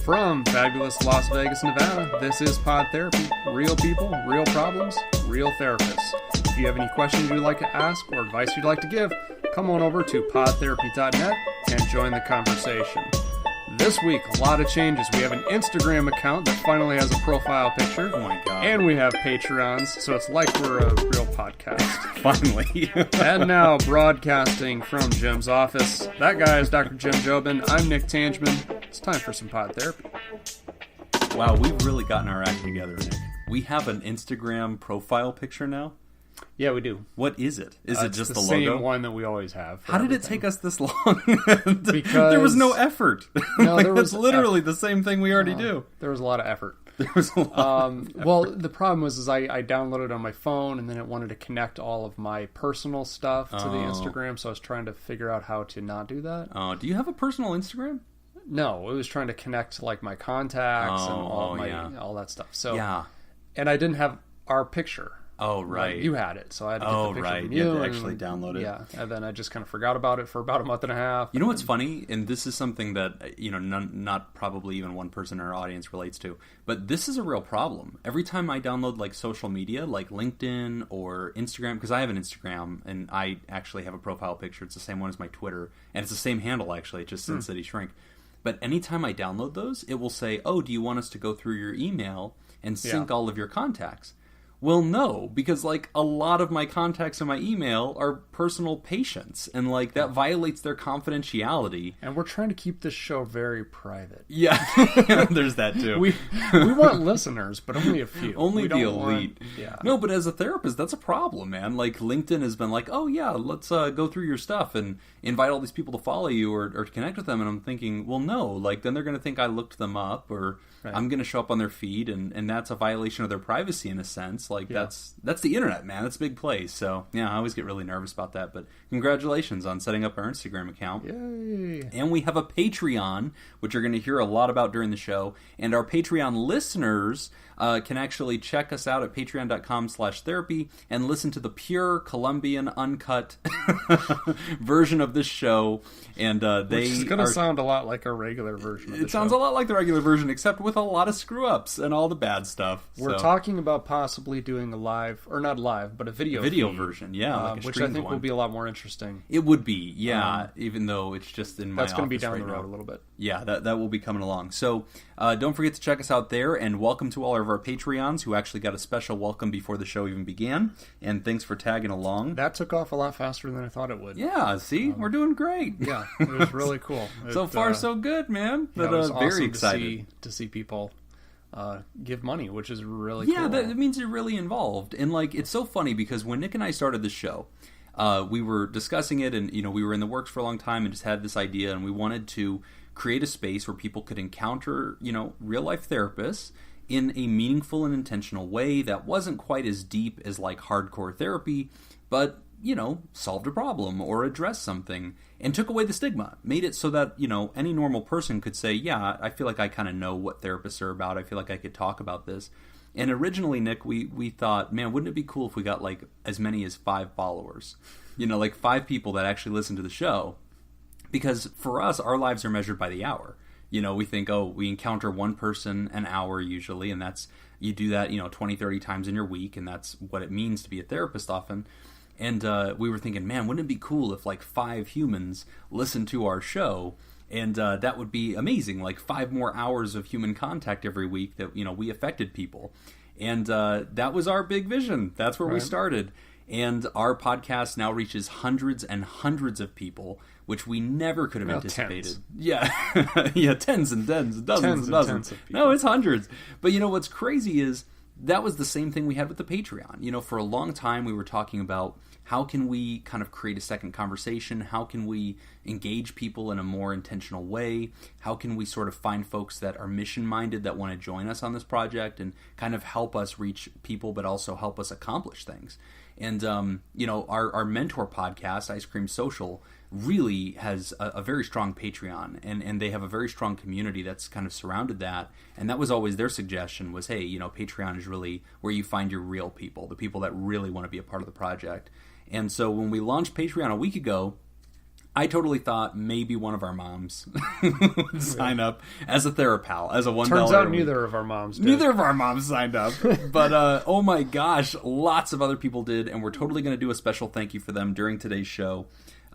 From fabulous Las Vegas, Nevada, this is Pod Therapy. Real people, real problems, real therapists. If you have any questions you'd like to ask or advice you'd like to give, come on over to podtherapy.net and join the conversation. This week, a lot of changes. We have an Instagram account that finally has a profile picture. Oh my god. And we have Patreons, so it's like we're a real podcast. Finally. And now, broadcasting from Jim's office. That guy is Dr. Jim Jobin. I'm Nick Tangman. It's time for some Pod Therapy. Wow, we've really gotten our act together, Nick. We have an Instagram profile picture now? Yeah, we do. What is it? Is it just the logo? Same one that we always have. How did it take us this long? Because there was no effort. No, like, there was it's literally the same thing we already do. There was a lot of effort. There was a lot of effort. Well, the problem was I downloaded it on my phone, and then it wanted to connect all of my personal stuff to the Instagram, so I was trying to figure out how to not do that. Oh, do you have a personal Instagram? No, it was trying to connect like my contacts and all that stuff. So yeah, and I didn't have our picture. Oh, right. Like, you had it, so I had to get the picture from you. You had to actually download it. Yeah, and then I just kind of forgot about it for about a month and a half. You know what's funny? And this is something that, not probably even one person in our audience relates to, but this is a real problem. Every time I download, like, social media, like LinkedIn or Instagram, because I have an Instagram, and I actually have a profile picture. It's the same one as my Twitter, and it's the same handle, actually, just Sin City Shrink. But anytime I download those, it will say, oh, do you want us to go through your email and sync all of your contacts? Well, no, because, like, a lot of my contacts in my email are personal patients, and, like, that violates their confidentiality. And we're trying to keep this show very private. Yeah, there's that, too. We want listeners, but only a few. Only the elite. Yeah. No, but as a therapist, that's a problem, man. Like, LinkedIn has been like, oh, yeah, let's go through your stuff and invite all these people to follow you or to connect with them. And I'm thinking, well, no, like, then they're going to think I looked them up, or I'm going to show up on their feed, and that's a violation of their privacy in a sense. Like, that's the internet, man. That's a big place. So, yeah, I always get really nervous about that. But congratulations on setting up our Instagram account. Yay. And we have a Patreon, which you're going to hear a lot about during the show. And our Patreon listeners can actually check us out at patreon.com/therapy and listen to the pure Colombian uncut version of this show. And Which is going to sound a lot like a regular version of the show. It sounds a lot like the regular version, except with a lot of screw-ups and all the bad stuff. We're talking about possibly doing a live, or not live, but a video version, yeah. Like which I think will be a lot more interesting. It would be, yeah, even though it's just in my office. That's going to be down right the road now. a little bit. Yeah, that will be coming along. So don't forget to check us out there, and welcome to all of our Patreons who actually got a special welcome before the show even began. And thanks for tagging along. That took off a lot faster than I thought it would. Yeah, see? We're doing great. Yeah, it was really cool. So far, so good, man. But it was very awesome excited to see people give money, which is really cool. Yeah, that it means you're really involved. And, like, it's so funny because when Nick and I started the show, we were discussing it, and, we were in the works for a long time and just had this idea, and we wanted to create a space where people could encounter, real-life therapists in a meaningful and intentional way that wasn't quite as deep as, like, hardcore therapy, but, solved a problem or addressed something and took away the stigma. Made it so that, any normal person could say, yeah, I feel like I kind of know what therapists are about. I feel like I could talk about this. And originally, Nick, we thought, man, wouldn't it be cool if we got, like, as many as 5 followers? Like 5 people that actually listen to the show. Because for us, our lives are measured by the hour. We think, we encounter one person an hour usually, and you do that, 20, 30 times in your week, and that's what it means to be a therapist often. And we were thinking, man, wouldn't it be cool if, like, 5 humans listened to our show? And that would be amazing, like 5 more hours of human contact every week that, we affected people. And that was our big vision. That's where we started. And our podcast now reaches hundreds and hundreds of people, which we never could have anticipated. Tens. Yeah, yeah, tens and tens, dozens and dozens. Of people. No, it's hundreds. But what's crazy is that was the same thing we had with the Patreon. For a long time we were talking about how can we kind of create a second conversation? How can we engage people in a more intentional way? How can we sort of find folks that are mission-minded that want to join us on this project and kind of help us reach people, but also help us accomplish things? And, our mentor podcast, Ice Cream Social, really has a very strong Patreon, and they have a very strong community that's kind of surrounded that. And that was always their suggestion was, hey, Patreon is really where you find your real people, the people that really want to be a part of the project. And so when we launched Patreon a week ago, I totally thought maybe one of our moms would sign up as a TheraPal, as a $1. Turns out neither of our moms did. Neither of our moms signed up. But, oh my gosh, lots of other people did, and we're totally going to do a special thank you for them during today's show.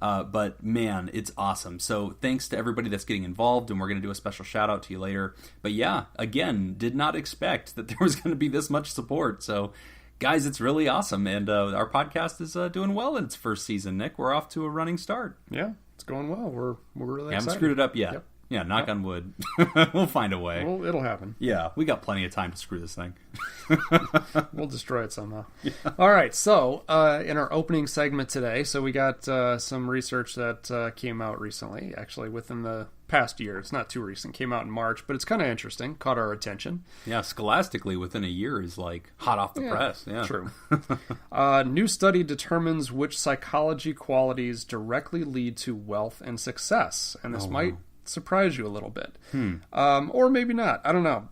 But man, it's awesome. So thanks to everybody that's getting involved, and we're going to do a special shout out to you later. But yeah, again, did not expect that there was going to be this much support. So guys, it's really awesome, and our podcast is doing well in its first season. Nick, we're off to a running start. Yeah, it's going well. We're really excited. Haven't screwed it up yet. Yep. Yeah, knock on wood. We'll find a way. Well, it'll happen. Yeah, we got plenty of time to screw this thing. We'll destroy it somehow. Yeah. All right, so in our opening segment today, so we got some research that came out recently, actually within the past year. It's not too recent. Came out in March, but it's kind of interesting. Caught our attention. Yeah, scholastically, within a year is like hot off the press. Yeah, true. New study determines which psychology qualities directly lead to wealth and success, and this might surprise you a little bit, or maybe not. I don't know.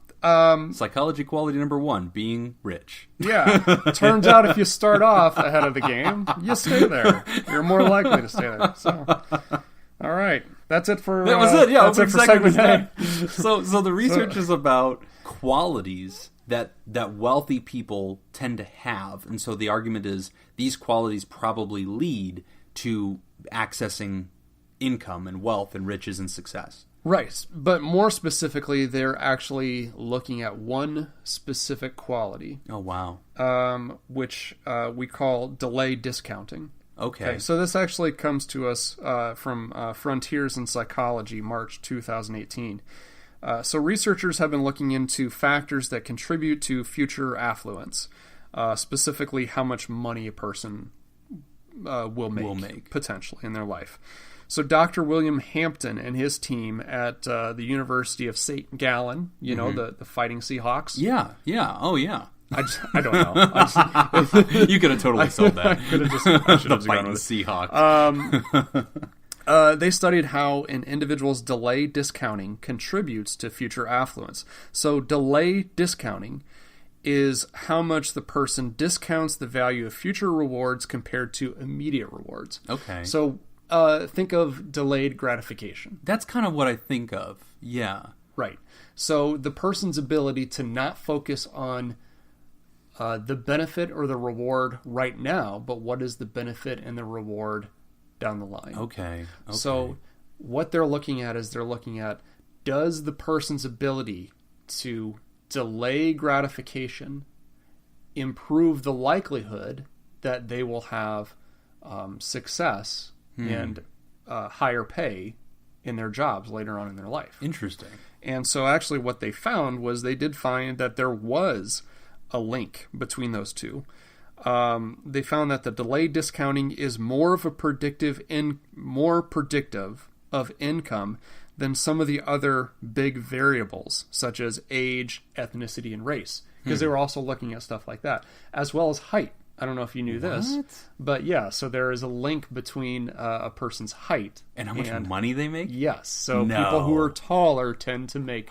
Psychology quality number 1, being rich. Yeah. Turns out if you start off ahead of the game, you stay there. You're more likely to stay there. So, all right. That's it for... That was it. Yeah, that's it for segment A. So the research is about qualities that wealthy people tend to have. And so the argument is these qualities probably lead to accessing income and wealth and riches and success. Right. But more specifically, they're actually looking at one specific quality. Oh, wow. Which we call delay discounting. Okay. So this actually comes to us from Frontiers in Psychology, March 2018. So researchers have been looking into factors that contribute to future affluence, specifically how much money a person will make potentially in their life. So Dr. William Hampton and his team at the University of St. Gallen, you know, the Fighting Seahawks. Yeah. Oh, yeah. I don't know. You could have totally sold that. I should have Fighting Seahawks. They studied how an individual's delay discounting contributes to future affluence. So delay discounting is how much the person discounts the value of future rewards compared to immediate rewards. Okay. So think of delayed gratification. That's kind of what I think of. Yeah. Right. So the person's ability to not focus on the benefit or the reward right now, but what is the benefit and the reward down the line. Okay. So what they're looking at is does the person's ability to delay gratification improve the likelihood that they will have success and higher pay in their jobs later on in their life. Interesting. And so actually what they found was they did find that there was a link between those two. They found that the delayed discounting is more predictive of income than some of the other big variables, such as age, ethnicity, and race, because they were also looking at stuff like that, as well as height. I don't know if you knew this, but yeah, so there is a link between a person's height and how much money they make? Yes, so people who are taller tend to make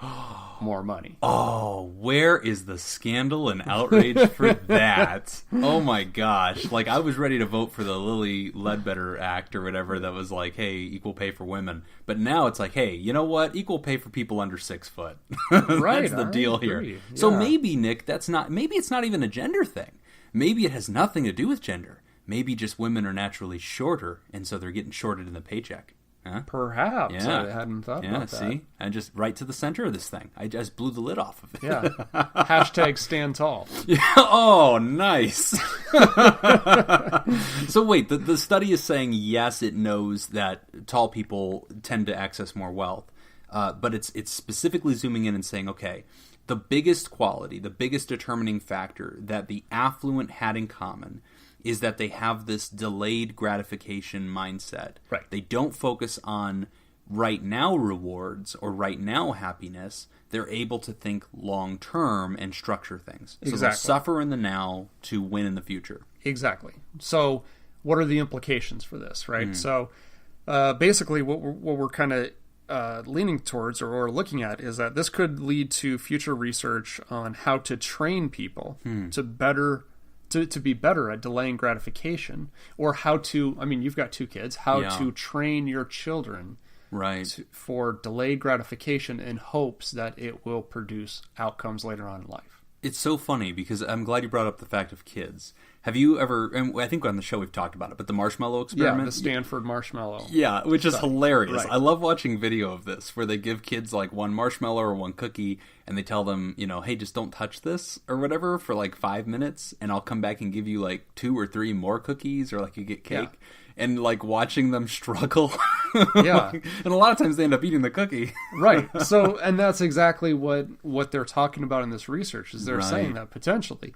more money. Oh, where is the scandal and outrage for that? Oh my gosh, like I was ready to vote for the Lilly Ledbetter Act or whatever that was like, hey, equal pay for women. But now it's like, hey, you know what? Equal pay for people under 6 foot. Right, that's the deal here. Yeah. So maybe, Nick, maybe it's not even a gender thing. Maybe it has nothing to do with gender. Maybe just women are naturally shorter, and so they're getting shorted in the paycheck. Huh? Perhaps. Yeah. I hadn't thought about that. See? I just right to the center of this thing. I just blew the lid off of it. Yeah. Hashtag stand tall. Yeah. Oh, nice. So wait, the study is saying, yes, it knows that tall people tend to access more wealth. But it's specifically zooming in and saying, okay, the biggest quality, the biggest determining factor that the affluent had in common is that they have this delayed gratification mindset. Right. They don't focus on right now rewards or right now happiness. They're able to think long term and structure things. So they'll suffer in the now to win in the future. Exactly. So what are the implications for this, right? So basically what we're kind of leaning towards or looking at is that this could lead to future research on how to train people to better to be better at delaying gratification, or how to, I mean, you've got 2 kids, how to train your children for delayed gratification in hopes that it will produce outcomes later on in life. It's so funny because I'm glad you brought up the fact of kids. Have you ever, and I think on the show we've talked about it, but the marshmallow experiment? Yeah, the Stanford marshmallow. Yeah, which is hilarious. Right. I love watching video of this where they give kids like 1 marshmallow or 1 cookie and they tell them, you know, hey, just don't touch this or whatever for like 5 minutes and I'll come back and give you like 2 or 3 more cookies or like you get cake. Yeah. And like watching them struggle. Yeah. And a lot of times they end up eating the cookie. Right. So, and that's exactly what they're talking about in this research, is they're saying that potentially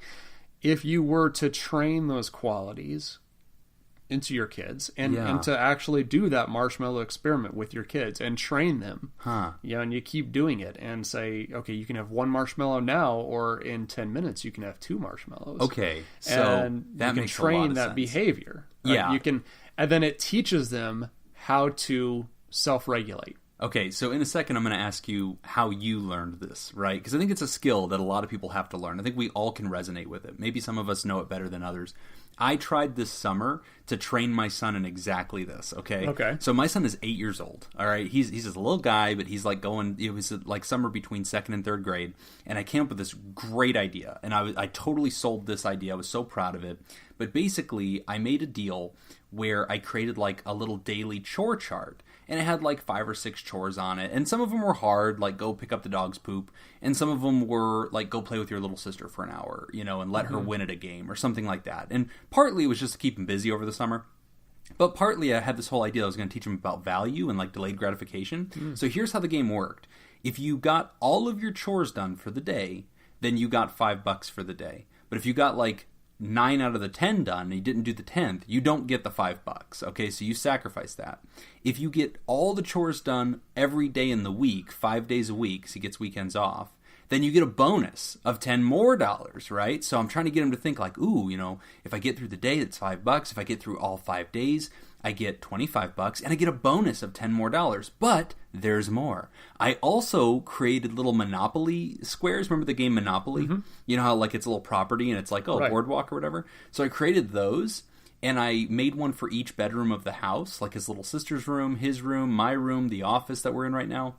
if you were to train those qualities into your kids and to actually do that marshmallow experiment with your kids and train them, and you keep doing it and say, okay, you can have 1 marshmallow now, or in 10 minutes you can have 2 marshmallows. Okay. So and that you can makes train a lot of that sense. behavior. Right? Yeah. You can, and then it teaches them how to self-regulate. Okay, so in a second I'm going to ask you how you learned this, right? Because I think it's a skill that a lot of people have to learn. I think we all can resonate with it. Maybe some of us know it better than others. I tried this summer to train my son in exactly this, okay? Okay. So my son is 8 years old, all right? He's just a little guy, but he's like going, it was like summer between 2nd and 3rd grade, and I came up with this great idea, and I totally sold this idea. I was so proud of it. But basically, I made a deal where I created like a little daily chore chart. And it had like 5 or 6 chores on it. And some of them were hard, like go pick up the dog's poop. And some of them were like go play with your little sister for an hour, you know, and let her win at a game or something like that. And partly it was just to keep him busy over the summer. But partly I had this whole idea I was going to teach him about value and like delayed gratification. So here's how the game worked. If you got all of your chores done for the day, then you got $5 for the day. But if you got like 9 out of the 10 done and you didn't do the 10th, you don't get the $5. Okay, so you sacrifice that. If you get all the chores done every day in the week, 5 days a week, so he gets weekends off, then you get a bonus of $10 more, right? So I'm trying to get him to think like, ooh, you know, if I get through the day, it's $5. If I get through all 5 days, I get $25, and I get a bonus of $10 more. But there's more. I also created little Monopoly squares. Remember the game Monopoly? Mm-hmm. You know how like it's a little property and it's like, boardwalk or whatever? So I created those, and I made one for each bedroom of the house, like his little sister's room, his room, my room, the office that we're in right now.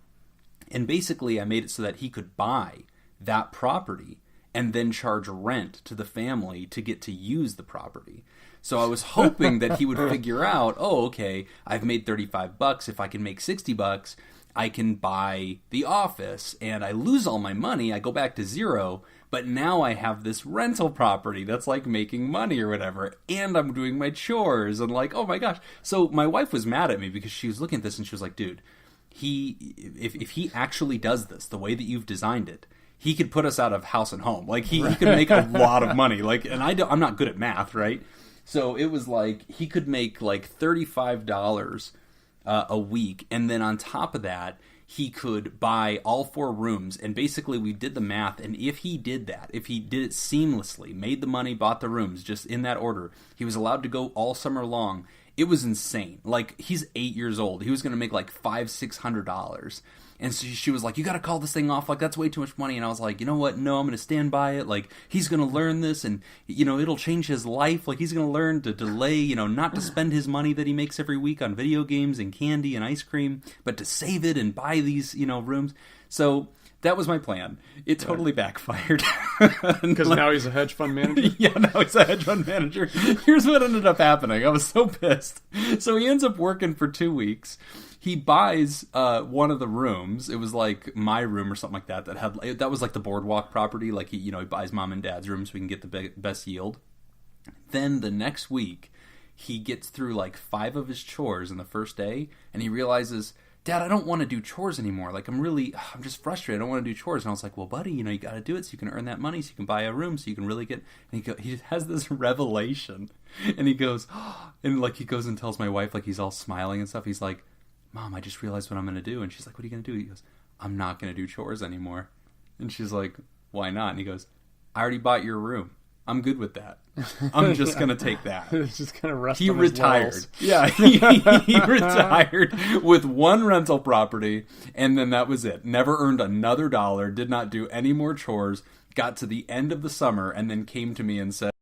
And basically I made it so that he could buy that property and then charge rent to the family to get to use the property. So I was hoping that he would figure out, oh, okay, I've made $35. If I can make $60, I can buy the office, and I lose all my money. I go back to zero, but now I have this rental property that's like making money or whatever, and I'm doing my chores, and like, oh my gosh. So my wife was mad at me because she was looking at this and she was like, dude, if he actually does this the way that you've designed it, he could put us out of house and home. Like he could make a lot of money. Like, and I'm not good at math, right? So it was like he could make like $35 a week, and then on top of that, he could buy all 4 rooms. And basically, we did the math, and if he did that, if he did it seamlessly, made the money, bought the rooms, just in that order, he was allowed to go all summer long. It was insane. Like, he's 8 years old. He was going to make like $500-$600. And so she was like, you got to call this thing off. Like, that's way too much money. And I was like, you know what? No, I'm going to stand by it. Like, he's going to learn this, and, you know, it'll change his life. Like, he's going to learn to delay, you know, not to spend his money that he makes every week on video games and candy and ice cream, but to save it and buy these, you know, rooms. So that was my plan. It totally backfired. Because now he's a hedge fund manager? Yeah, now he's a hedge fund manager. Here's what ended up happening. I was so pissed. So he ends up working for 2 weeks. He buys one of the rooms. It was like my room or something like that. That was like the boardwalk property. Like he buys mom and dad's room so we can get the best yield. Then the next week, he gets through like 5 of his chores in the first day, and he realizes, Dad, I don't want to do chores anymore. Like I'm just frustrated. I don't want to do chores. And I was like, well, buddy, you got to do it so you can earn that money, so you can buy a room, so you can really get. And he has this revelation, and he goes, and like he goes and tells my wife, like he's all smiling and stuff. He's like, Mom, I just realized what I'm going to do. And she's like, what are you going to do? He goes, I'm not going to do chores anymore. And she's like, why not? And he goes, I already bought your room. I'm good with that. I'm just going to take that. Just going to rest He on his retired. laurels. Yeah, he retired with 1 rental property, and then that was it. Never earned another dollar, did not do any more chores, got to the end of the summer, and then came to me and said,